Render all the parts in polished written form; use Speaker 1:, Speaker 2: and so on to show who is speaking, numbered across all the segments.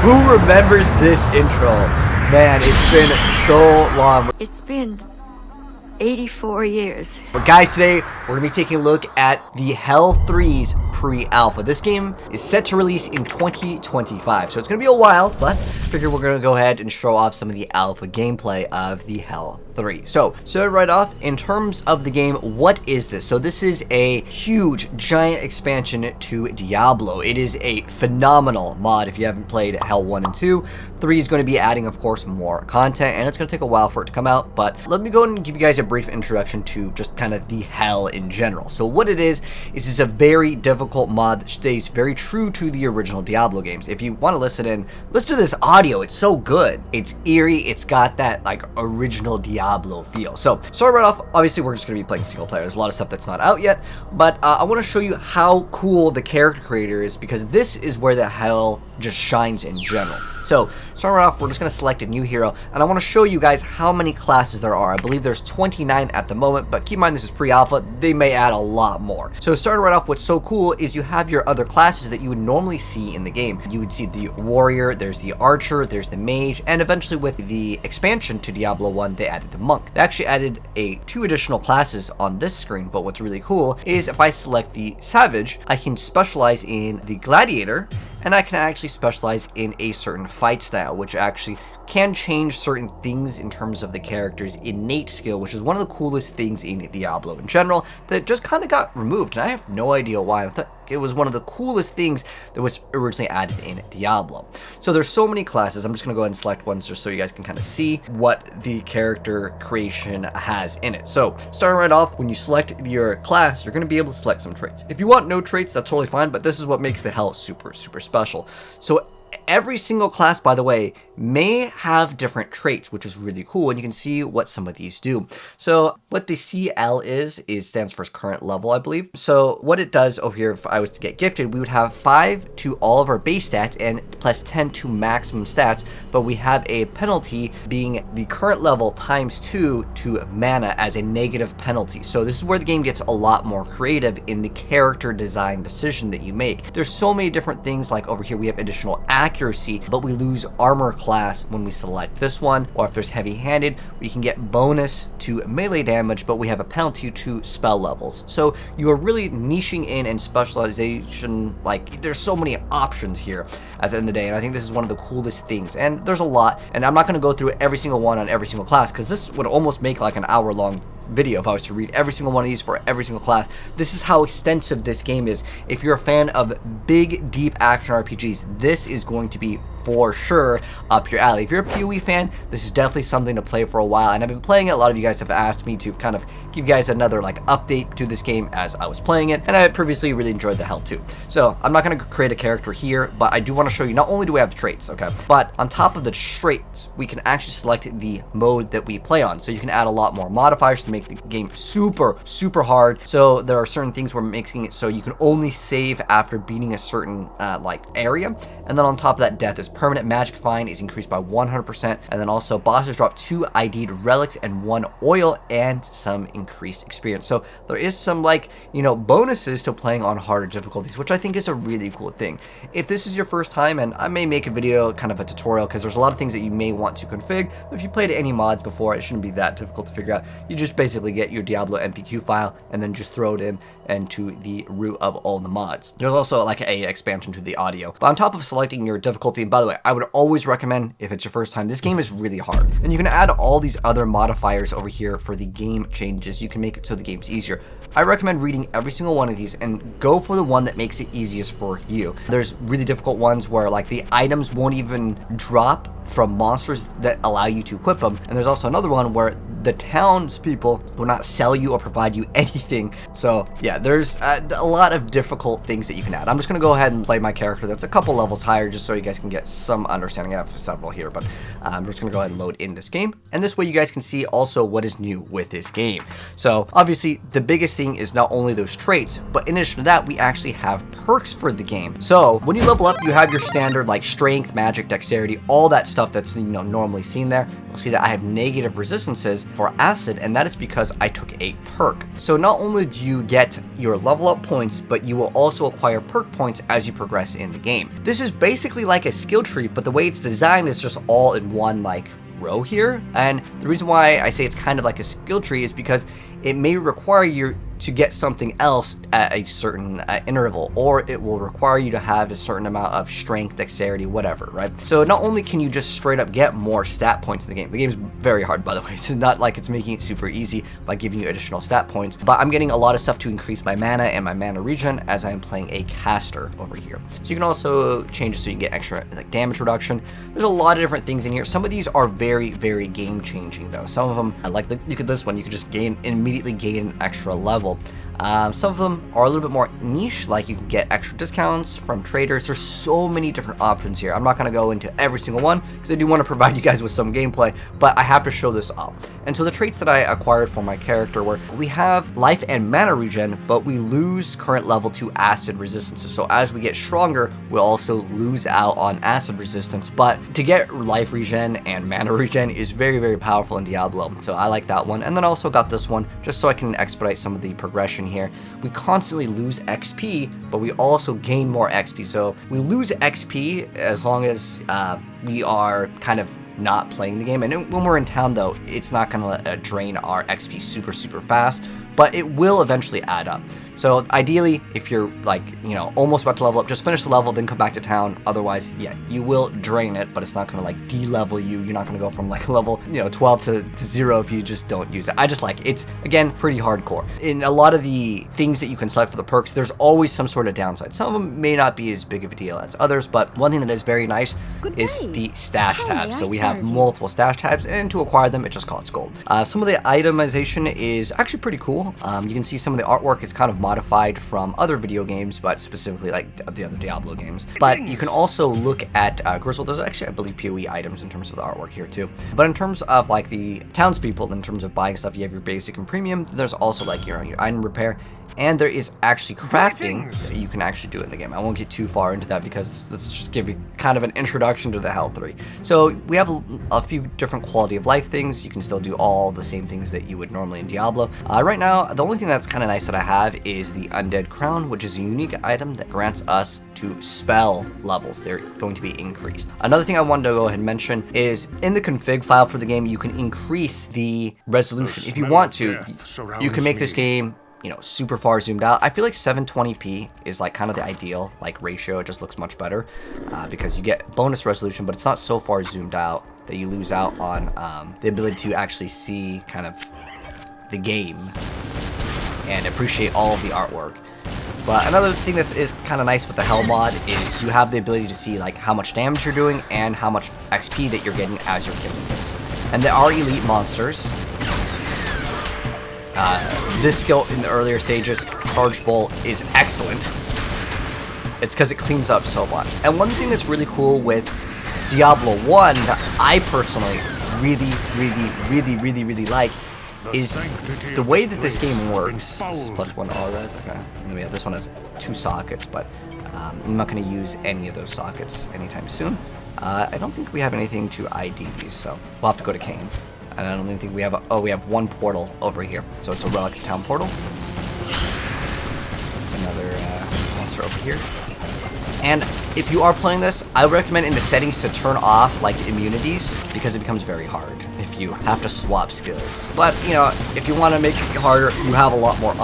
Speaker 1: Who remembers this intro? Man, it's been so long.
Speaker 2: It's been 84 years.
Speaker 1: But guys, today we're going to be taking a look at the Hell 3's pre-alpha. This game is set to release in 2025, so it's going to be a while, but I figure we're going to go ahead and show off some of the alpha gameplay of the Hell 3. So right off, in terms of the game, what is this? So this is a huge, giant expansion to Diablo. It is a phenomenal mod if you haven't played Hell 1 and 2. 3 is going to be adding, of course, more content, and it's going to take a while for it to come out, but let me go and give you guys a brief introduction to just kind of the Hell in general. So what it is it's a very difficult mod that stays very true to the original Diablo games. If you want to listen to this audio. It's so good. It's eerie. It's got that like original Diablo feel. So right off, obviously we're just going to be playing single player. There's a lot of stuff that's not out yet, but I want to show you how cool the character creator is, because this is where the Hell just shines in general. So starting right off, we're just going to select a new hero, and I want to show you guys how many classes there are. I believe there's 29 at the moment, but keep in mind this is pre-alpha. They may add a lot more. So starting right off, what's so cool is you have your other classes that you would normally see in the game. You would see the warrior, there's the archer, there's the mage, and eventually with the expansion to Diablo 1, they added the monk. They actually added two additional classes on this screen, but what's really cool is if I select the savage, I can specialize in the gladiator, and I can actually specialize in a certain fight style, which actually can change certain things in terms of the character's innate skill, which is one of the coolest things in Diablo in general that just kind of got removed, and I have no idea why. I thought it was one of the coolest things that was originally added in Diablo. So there's so many classes. I'm just going to go ahead and select ones just so you guys can kind of see what the character creation has in it. So starting right off, when you select your class, you're going to be able to select some traits. If you want no traits, that's totally fine, but this is what makes the Hell super special. So every single class, by the way, may have different traits, which is really cool, and you can see what some of these do. So what the CL is stands for current level, I believe. So what it does over here, if I was to get gifted, we would have 5 to all of our base stats and plus 10 to maximum stats, but we have a penalty being the current level times 2 to mana as a negative penalty. So this is where the game gets a lot more creative in the character design decision that you make. There's so many different things, like over here we have additional accuracy, but we lose armor class when we select this one, or if there's heavy-handed, we can get bonus to melee damage, but we have a penalty to spell levels. So you are really niching in and specialization. Like, there's so many options here at the end of the day, and I think this is one of the coolest things, and there's a lot, and I'm not going to go through every single one on every single class, because this would almost make like an hour-long video if I was to read every single one of these for every single class. This is how extensive this game is. If you're a fan of big, deep action RPGs, this is going to be for sure up your alley. If you're a PoE fan, this is definitely something to play for a while, and I've been playing it. A lot of you guys have asked me to kind of give you guys another like update to this game as I was playing it, and I previously really enjoyed the Hell 2. So I'm not going to create a character here, but I do want to show you, not only do we have traits, okay, but on top of the traits, we can actually select the mode that we play on. So you can add a lot more modifiers to make the game super hard. So there are certain things we're making it so you can only save after beating a certain like area, and then on top of that, death is permanent. Magic find is increased by 100%, and then also bosses drop 2 ID'd relics and 1 oil and some increased experience. So there is some, like, you know, bonuses to playing on harder difficulties, which I think is a really cool thing. If this is your first time, and I may make a video, kind of a tutorial, because there's a lot of things that you may want to config. If you played any mods before, it shouldn't be that difficult to figure out. You just basically get your Diablo MPQ file and then just throw it in into the root of all the mods. There's also like a expansion to the audio. But on top of selecting your difficulty, and by the way, I would always recommend, if it's your first time, this game is really hard, and you can add all these other modifiers over here for the game changes. You can make it so the game's easier. I recommend reading every single one of these and go for the one that makes it easiest for you. There's really difficult ones where like the items won't even drop from monsters that allow you to equip them, and there's also another one where the townspeople will not sell you or provide you anything. So yeah, there's a lot of difficult things that you can add. I'm just gonna go ahead and play my character that's a couple levels higher, just so you guys can get some understanding. I have several here, but I'm just gonna go ahead and load in this game, and this way you guys can see also what is new with this game. So obviously the biggest thing is not only those traits, but in addition to that, we actually have perks for the game. So when you level up, you have your standard like strength, magic, dexterity, all that stuff that's, you know, normally seen there. You'll see that I have negative resistances, for acid, and that is because I took a perk. So not only do you get your level up points, but you will also acquire perk points as you progress in the game. This is basically like a skill tree, but the way it's designed is just all in one like row here. And the reason why I say it's kind of like a skill tree is because it may require you to get something else at a certain interval, or it will require you to have a certain amount of strength, dexterity, whatever, right? So not only can you just straight up get more stat points in the game's very hard, by the way. It's not like it's making it super easy by giving you additional stat points, but I'm getting a lot of stuff to increase my mana and my mana regen as I'm playing a caster over here. So you can also change it so you can get extra like damage reduction. There's a lot of different things in here. Some of these are very, very game changing though. Some of them, like look at this one, you can just immediately gain an extra level. Some of them are a little bit more niche, like you can get extra discounts from traders. There's so many different options here. I'm not going to go into every single one because I do want to provide you guys with some gameplay, but I have to show this off. And so the traits that I acquired for my character were, we have life and mana regen, but we lose current level to acid resistances. So as we get stronger, we'll also lose out on acid resistance, but to get life regen and mana regen is very, very powerful in Diablo. So I like that one. And then also got this one just so I can expedite some of the progression here. We constantly lose XP, but we also gain more XP. So we lose XP as long as we are kind of not playing the game. And when we're in town though, it's not going to drain our XP super, super fast, but it will eventually add up. So ideally, if you're like, you know, almost about to level up, just finish the level, then come back to town. Otherwise, yeah, you will drain it, but it's not going to like de-level you. You're not going to go from like level, 12 to 0 if you just don't use it. I just like, it's again, pretty hardcore. In a lot of the things that you can select for the perks, there's always some sort of downside. Some of them may not be as big of a deal as others, but one thing that is very nice is the stash tabs. So we have multiple stash tabs, and to acquire them, it just costs gold. Some of the itemization is actually pretty cool. You can see some of the artwork. It's kind of modified from other video games, but specifically like the other Diablo games. But you can also look at Griswold. There's actually, I believe, PoE items in terms of the artwork here too. But in terms of like the townspeople, in terms of buying stuff, you have your basic and premium. There's also like your item repair. And there is actually crafting that you can actually do in the game. I won't get too far into that because let's just give you kind of an introduction to the Hell 3. So we have a few different quality of life things. You can still do all the same things that you would normally in Diablo. Right now, the only thing that's kind of nice that I have is the Undead Crown, which is a unique item that grants us to spell levels. They're going to be increased. Another thing I wanted to go ahead and mention is in the config file for the game, you can increase the resolution. If you want to, you can make this game super far zoomed out. I feel like 720p is like kind of the ideal like ratio. It just looks much better because you get bonus resolution, but it's not so far zoomed out that you lose out on the ability to actually see kind of the game and appreciate all of the artwork. But another thing that is kind of nice with the Hell mod is you have the ability to see like how much damage you're doing and how much XP that you're getting as you're killing things. And there are elite monsters. This skill in the earlier stages, Charge Bolt, is excellent. It's because it cleans up so much. And one thing that's really cool with Diablo 1 that I personally really like is the way that this game works. This is +1 all res. Okay. And this one has 2 sockets, but I'm not going to use any of those sockets anytime soon. I don't think we have anything to ID these, so we'll have to go to Kane. And I don't even think we have we have one portal over here. So it's a Relic Town portal. There's another monster over here. And if you are playing this, I would recommend in the settings to turn off like immunities because it becomes very hard if you have to swap skills. But if you want to make it harder, you have a lot more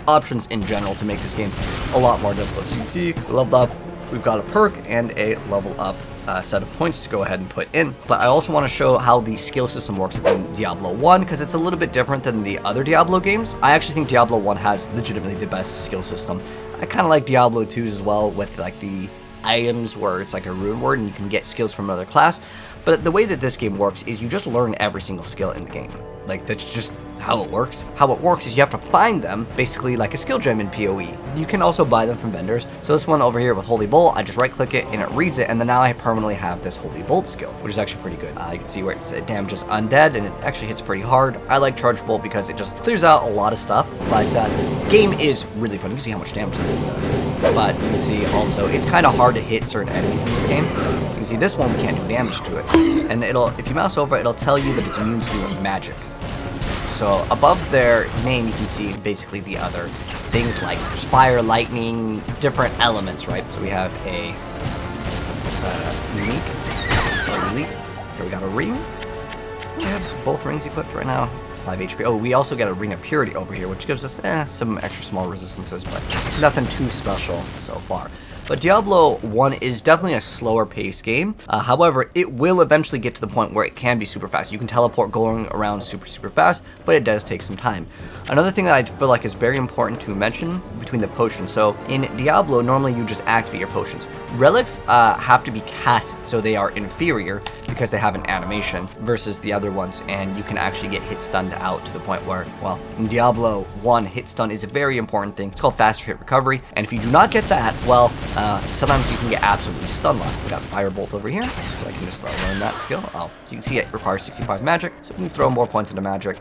Speaker 1: options in general to make this game a lot more difficult. So you can see we leveled up. We've got a perk and a level up set of points to go ahead and put in. But I also want to show how the skill system works in Diablo 1 because it's a little bit different than the other Diablo games. I actually think Diablo 1 has legitimately the best skill system. I kind of like Diablo 2's as well with like the items where it's like a rune word and you can get skills from another class. But the way that this game works is you just learn every single skill in the game. Like that's just how it works. How it works is you have to find them, basically like a skill gem in PoE. You can also buy them from vendors. So this one over here with Holy Bolt, I just right click it and it reads it, and then now I permanently have this Holy Bolt skill, which is actually pretty good. You can see where it damages undead and it actually hits pretty hard. I like Charge Bolt because it just clears out a lot of stuff, but game is really fun. You can see how much damage this thing does. But you can see also it's kind of hard to hit certain enemies in this game. So you can see this one we can't do damage to it. And if you mouse over it, it'll tell you that it's immune to magic. So above their name, you can see basically the other things like fire, lightning, different elements, right? So we have a unique, or elite. Here we got a ring. We have both rings equipped right now. 5 HP. Oh, we also get a ring of purity over here, which gives us some extra small resistances, but nothing too special so far. But Diablo 1 is definitely a slower paced game. However, it will eventually get to the point where it can be super fast. You can teleport going around super fast, but it does take some time. Another thing that I feel like is very important to mention between the potions. So in Diablo, normally you just activate your potions. Relics have to be cast, so they are inferior because they have an animation versus the other ones, and you can actually get hit stunned out to the point where, well, in Diablo 1, hit stun is a very important thing. It's called faster hit recovery, and if you do not get that, well, sometimes you can get absolutely stun locked. We got Firebolt over here, so I can just learn that skill. Oh, you can see it requires 65 magic, so we can throw more points into magic.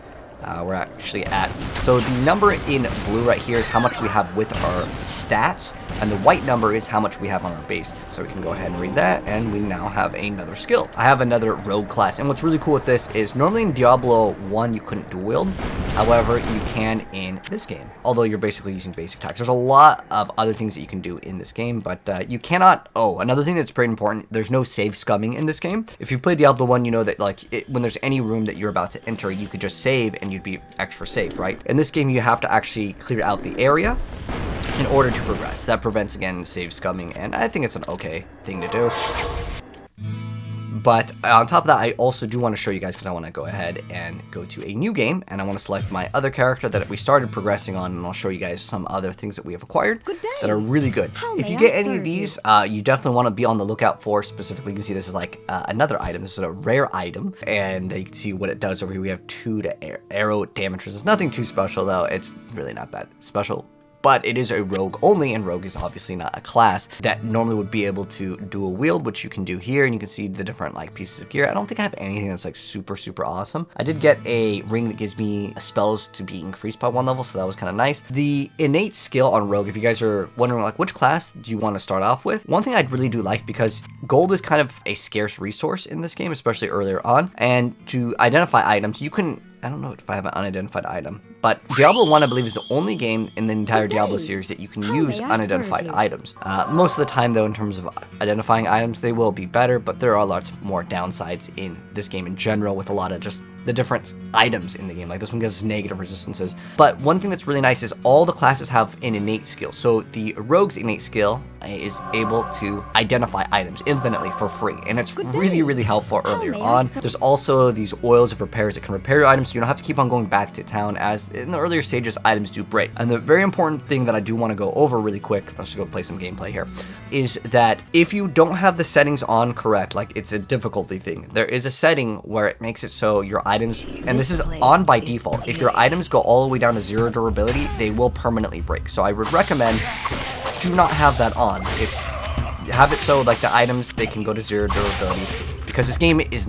Speaker 1: We're actually at, so the number in blue right here is how much we have with our stats, and the white number is how much we have on our base. So we can go ahead and read that, and we now have another skill. I have another rogue class, and what's really cool with this is normally in Diablo 1 you couldn't dual wield, however you can in this game, although you're basically using basic attacks. There's a lot of other things that you can do in this game, but you cannot, another thing that's pretty important, there's no save scumming in this game. If you play Diablo 1, you know that like when there's any room that you're about to enter, you could just save and you'd be extra safe, right? In this game, you have to actually clear out the area in order to progress. That prevents, again, save scumming, and I think it's an okay thing to do. But on top of that, I also do want to show you guys, because I want to go ahead and go to a new game, and I want to select my other character that we started progressing on, and I'll show you guys some other things that we have acquired that are really good. If you get any of these, you definitely want to be on the lookout for. Specifically, you can see this is like another item. This is a rare item, and you can see what it does over here. We have 2 to arrow damage resistance. Nothing too special, though. It's really not that special. But it is a rogue only, and rogue is obviously not a class that normally would be able to dual wield, which you can do here, and you can see the different like pieces of gear. I don't think I have anything that's like super awesome. I did get a ring that gives me spells to be increased by 1 level, so that was kind of nice. The innate skill on rogue, if you guys are wondering like which class do you want to start off with, one thing I really do like, because gold is kind of a scarce resource in this game, especially earlier on, and to identify items, you can, I don't know if I have an unidentified item, but Diablo 1, I believe, is the only game in the entire Diablo series that you can use unidentified items. Most of the time, though, in terms of identifying items, they will be better, but there are lots more downsides in this game in general, with a lot of just the different items in the game. Like this one gives negative resistances. But one thing that's really nice is all the classes have an innate skill. So the rogue's innate skill is able to identify items infinitely for free, and it's really helpful earlier on. There's also these oils of repairs that can repair your items, so you don't have to keep on going back to town, as in the earlier stages items do break. And the very important thing that I do want to go over really quick, let's just go play some gameplay here, is that if you don't have the settings on correct, like it's a difficulty thing, there is a setting where it makes it so your items, and this is on by default, if your items go all the way down to 0 durability, they will permanently break. So I would recommend do not have that on. Have it so like the items, they can go to 0 durability, because this game is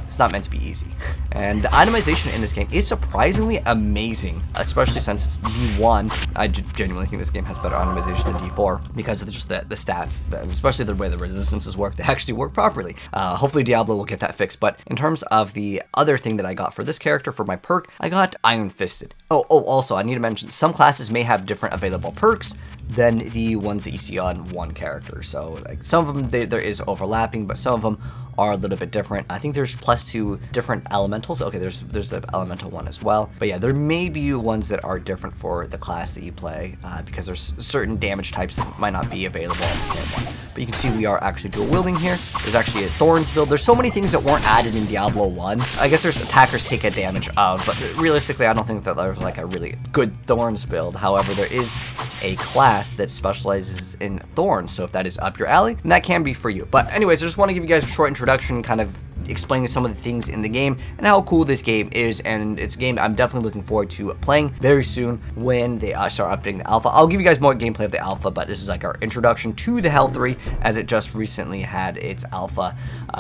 Speaker 1: it's not meant to be easy. And the itemization in this game is surprisingly amazing, especially since it's D1. I genuinely think this game has better itemization than D4 because of just the stats, especially the way the resistances work. They actually work properly. Hopefully Diablo will get that fixed. But in terms of the other thing that I got for this character, for my perk, I got Iron Fisted. Also, I need to mention, some classes may have different available perks than the ones that you see on one character. So like some of them, there is overlapping, but some of them are a little bit different. I think there's +2 different elementals. Okay, there's the elemental one as well. But yeah, there may be ones that are different for the class that you play, because there's certain damage types that might not be available on the same one. But you can see we are actually dual wielding here. There's actually a Thorns build. There's so many things that weren't added in Diablo 1. I guess there's attackers take a damage of, but realistically, I don't think that there's like a really good Thorns build. However, there is a class that specializes in Thorns, so if that is up your alley, then that can be for you. But anyways, I just want to give you guys a short introduction, kind of explaining some of the things in the game and how cool this game is, and it's a game I'm definitely looking forward to playing very soon when they start updating the alpha. I'll give you guys more gameplay of the alpha, but this is like our introduction to the Hell 3, as it just recently had its alpha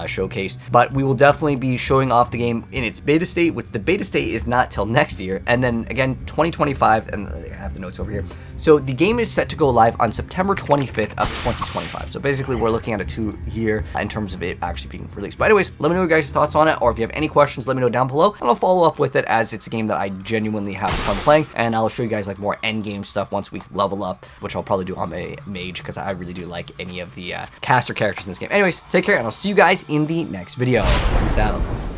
Speaker 1: showcase. But we will definitely be showing off the game in its beta state, which the beta state is not till next year, and then again 2025, and I have the notes over here. So the game is set to go live on September 25th of 2025. So basically we're looking at a 2-year in terms of it actually being released. But anyways, let me know know your guys' thoughts on it, or if you have any questions, let me know down below, and I'll follow up with it, as it's a game that I genuinely have fun playing, and I'll show you guys like more endgame stuff once we level up, which I'll probably do on my mage, because I really do like any of the caster characters in this game. Anyways, take care, and I'll see you guys in the next video. Peace out.